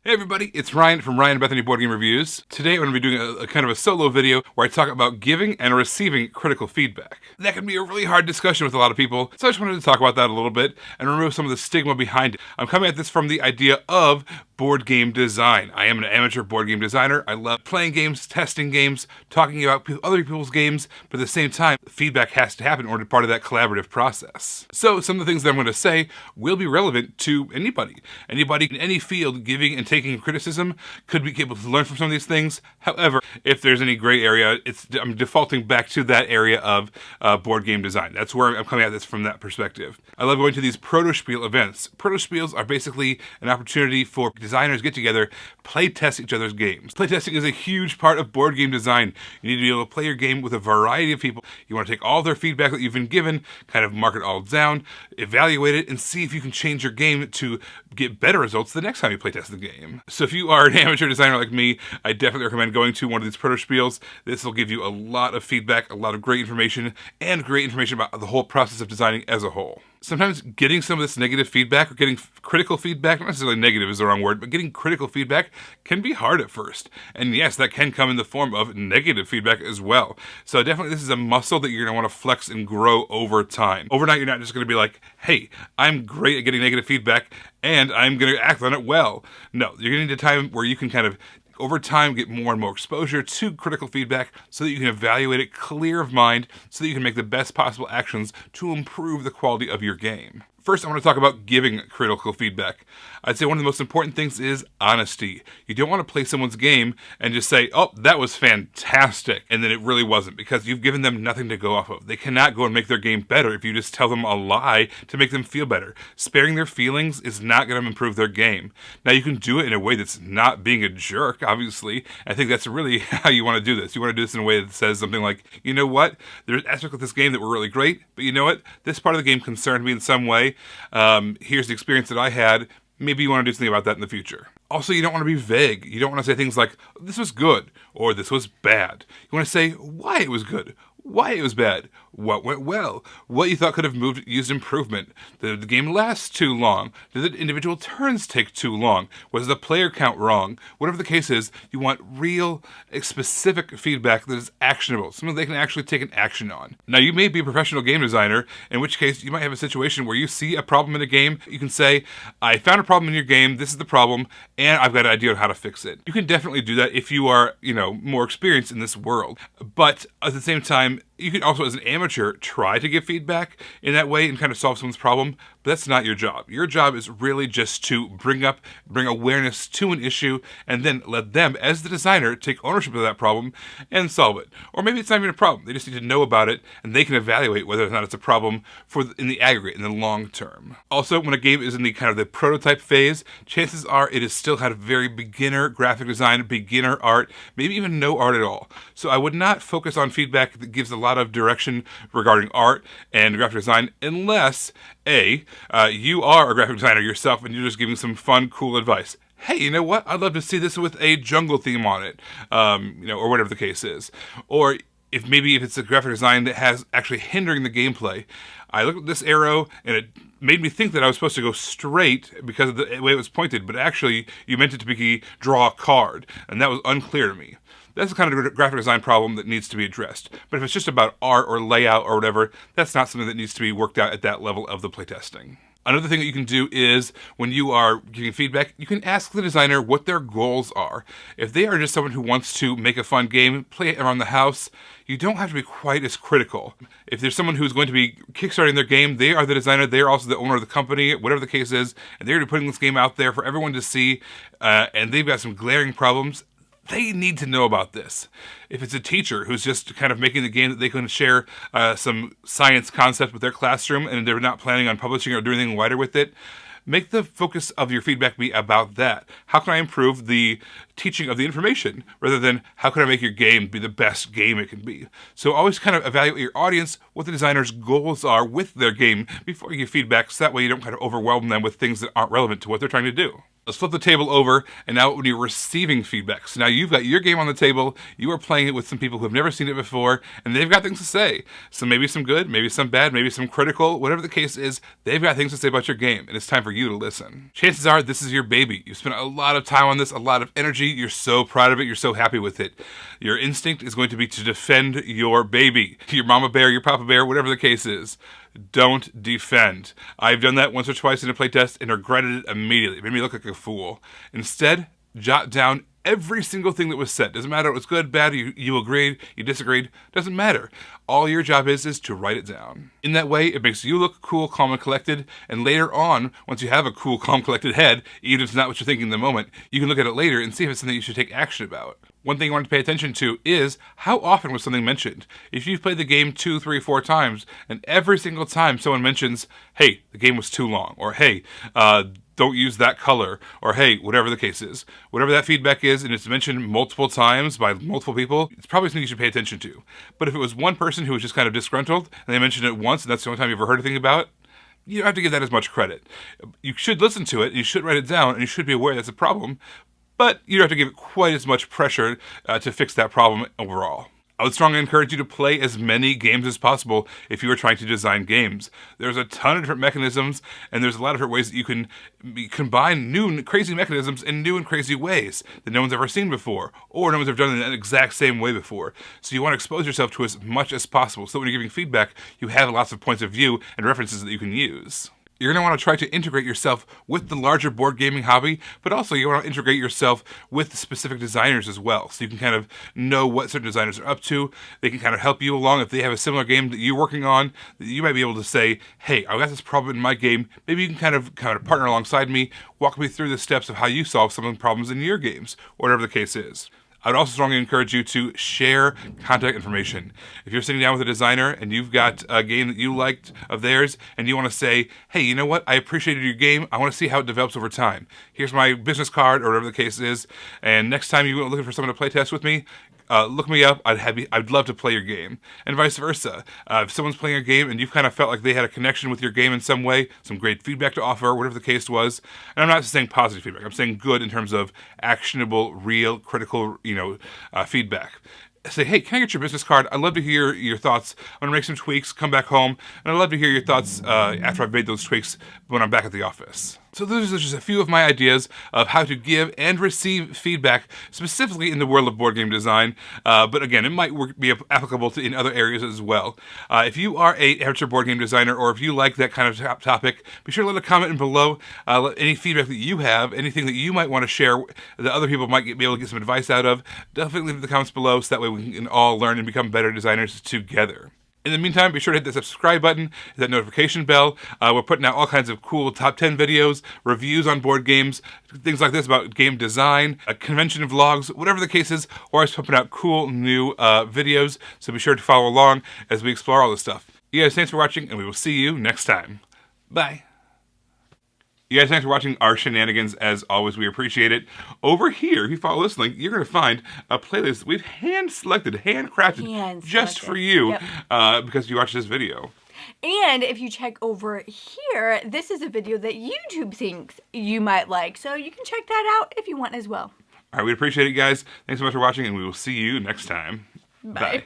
Hey everybody, it's Ryan from Ryan and Bethany Board Game Reviews. Today I'm going to be doing a kind of a solo video where I talk about giving and receiving critical feedback. That can be a really hard discussion with a lot of people, so I just wanted to talk about that a little bit and remove some of the stigma behind it. I'm coming at this from the idea of board game design. I am an amateur board game designer. I love playing games, testing games, talking about other people's games, but at the same time, feedback has to happen in order to be part of that collaborative process. So some of the things that I'm going to say will be relevant to anybody. Anybody in any field giving and taking criticism could be able to learn from some of these things. However, if there's any gray area, I'm defaulting back to that area of board game design. That's where I'm coming at this from that perspective. I love going to these proto-spiel events. Proto-spiels are basically an opportunity for designers get together, play test each other's games. Playtesting is a huge part of board game design. You need to be able to play your game with a variety of people. You want to take all their feedback that you've been given, kind of mark it all down, evaluate it, and see if you can change your game to get better results the next time you playtest the game. So if you are an amateur designer like me, I definitely recommend going to one of these proto-spiels. This will give you a lot of feedback, a lot of great information, and great information about the whole process of designing as a whole. Sometimes getting some of this negative feedback or getting critical feedback, not necessarily negative is the wrong word, but getting critical feedback can be hard at first. And yes, that can come in the form of negative feedback as well. So definitely this is a muscle that you're going to want to flex and grow over time. Overnight, you're not just going to be like, hey, I'm great at getting negative feedback and I'm going to act on it well. No, you're going to need a time where you can kind of over time get more and more exposure to critical feedback so that you can evaluate it clear of mind so that you can make the best possible actions to improve the quality of your game. First, I want to talk about giving critical feedback. I'd say one of the most important things is honesty. You don't want to play someone's game and just say, oh, that was fantastic, and then it really wasn't, because you've given them nothing to go off of. They cannot go and make their game better if you just tell them a lie to make them feel better. Sparing their feelings is not going to improve their game. Now, you can do it in a way that's not being a jerk, obviously. I think that's really how you want to do this. You want to do this in a way that says something like, you know what, there's aspects of this game that were really great, but you know what, this part of the game concerned me in some way. Here's the experience that I had. Maybe you want to do something about that in the future. Also, you don't want to be vague. You don't want to say things like, this was good, or this was bad. You want to say why it was good, why it was bad, what went well, what you thought could have used improvement. Did the game last too long? Did the individual turns take too long? Was the player count wrong? Whatever the case is, you want real, specific feedback that is actionable, something they can actually take an action on. Now, you may be a professional game designer, in which case you might have a situation where you see a problem in a game. You can say, I found a problem in your game, this is the problem, and I've got an idea on how to fix it. You can definitely do that if you are, more experienced in this world. But at the same time, you can also, as an amateur, try to give feedback in that way and kind of solve someone's problem, but that's not your job. Your job is really just to bring awareness to an issue and then let them, as the designer, take ownership of that problem and solve it. Or maybe it's not even a problem. They just need to know about it and they can evaluate whether or not it's a problem in the aggregate, in the long term. Also, when a game is in the kind of the prototype phase, chances are it is still kind of very beginner graphic design, beginner art, maybe even no art at all. So I would not focus on feedback that gives a lot of direction regarding art and graphic design unless, you are a graphic designer yourself and you're just giving some fun, cool advice. Hey, you know what? I'd love to see this with a jungle theme on it, or whatever the case is. Or if it's a graphic design that has actually hindering the gameplay. I looked at this arrow and it made me think that I was supposed to go straight because of the way it was pointed, but actually you meant it to be draw a card, and that was unclear to me. That's the kind of graphic design problem that needs to be addressed. But if it's just about art or layout or whatever, that's not something that needs to be worked out at that level of the playtesting. Another thing that you can do is, when you are giving feedback, you can ask the designer what their goals are. If they are just someone who wants to make a fun game, play it around the house, you don't have to be quite as critical. If there's someone who's going to be kickstarting their game, they are the designer, they are also the owner of the company, whatever the case is, and they're putting this game out there for everyone to see, and they've got some glaring problems. They need to know about this. If it's a teacher who's just kind of making the game that they can share some science concept with their classroom and they're not planning on publishing or doing anything wider with it, make the focus of your feedback be about that. How can I improve the teaching of the information rather than how can I make your game be the best game it can be? So always kind of evaluate your audience, what the designer's goals are with their game before you give feedback, so that way you don't kind of overwhelm them with things that aren't relevant to what they're trying to do. Let's flip the table over, and now when you're receiving feedback. So now you've got your game on the table, you are playing it with some people who have never seen it before, and they've got things to say. So maybe some good, maybe some bad, maybe some critical, whatever the case is, they've got things to say about your game, and it's time for you to listen. Chances are this is your baby. You've spent a lot of time on this, a lot of energy, you're so proud of it, you're so happy with it. Your instinct is going to be to defend your baby. Your mama bear, your papa bear, whatever the case is. Don't defend. I've done that once or twice in a playtest and regretted it immediately. It made me look like a fool. Instead, jot down every single thing that was said. Doesn't matter if it was good, bad, you agreed, you disagreed. Doesn't matter. All your job is to write it down. In that way, it makes you look cool, calm, and collected. And later on, once you have a cool, calm, collected head, even if it's not what you're thinking in the moment, you can look at it later and see if it's something you should take action about. One thing you want to pay attention to is how often was something mentioned. If you've played the game 2, 3, 4 times, and every single time someone mentions, hey, the game was too long, or hey, don't use that color, or hey, whatever the case is. Whatever that feedback is, and it's mentioned multiple times by multiple people, it's probably something you should pay attention to. But if it was one person who was just kind of disgruntled, and they mentioned it once, and that's the only time you ever heard anything about it, you don't have to give that as much credit. You should listen to it, you should write it down, and you should be aware that's a problem, but you don't have to give it quite as much pressure to fix that problem overall. I would strongly encourage you to play as many games as possible if you are trying to design games. There's a ton of different mechanisms, and there's a lot of different ways that you can combine new and crazy mechanisms in new and crazy ways that no one's ever seen before, or no one's ever done it in the exact same way before. So you want to expose yourself to as much as possible, so when you're giving feedback, you have lots of points of view and references that you can use. You're going to want to try to integrate yourself with the larger board gaming hobby, but also you want to integrate yourself with the specific designers as well. So you can kind of know what certain designers are up to. They can kind of help you along if they have a similar game that you're working on. You might be able to say, hey, I've got this problem in my game. Maybe you can kind of partner alongside me, walk me through the steps of how you solve some of the problems in your games, or whatever the case is. I would also strongly encourage you to share contact information. If you're sitting down with a designer and you've got a game that you liked of theirs and you want to say, hey, you know what? I appreciated your game. I want to see how it develops over time. Here's my business card or whatever the case is. And next time you're looking for someone to play test with me, look me up. I'd love to play your game. And vice versa. If someone's playing a game and you've kind of felt like they had a connection with your game in some way, some great feedback to offer, whatever the case was. And I'm not saying positive feedback. I'm saying good in terms of actionable, real, critical, feedback. Say, hey, can I get your business card? I'd love to hear your thoughts. I'm going to make some tweaks, come back home, and I'd love to hear your thoughts after I've made those tweaks when I'm back at the office. So those are just a few of my ideas of how to give and receive feedback, specifically in the world of board game design. But again, it might be applicable in other areas as well. If you are an amateur board game designer, or if you like that kind of topic, be sure to let a comment in below. Any feedback that you have, anything that you might want to share that other people might be able to get some advice out of, definitely leave in the comments below so that way we can all learn and become better designers together. In the meantime, be sure to hit the subscribe button, hit that notification bell. We're putting out all kinds of cool top 10 videos, reviews on board games, things like this about game design, convention vlogs, whatever the case is. We're always pumping out cool new videos, so be sure to follow along as we explore all this stuff. You guys, thanks for watching, and we will see you next time. Bye. You guys, thanks for watching our shenanigans. As always, we appreciate it. Over here, if you follow this link, you're going to find a playlist we've hand-selected, handcrafted, just for you, because you watched this video. And if you check over here, this is a video that YouTube thinks you might like. So you can check that out if you want as well. All right, we appreciate it, guys. Thanks so much for watching, and we will see you next time. Bye.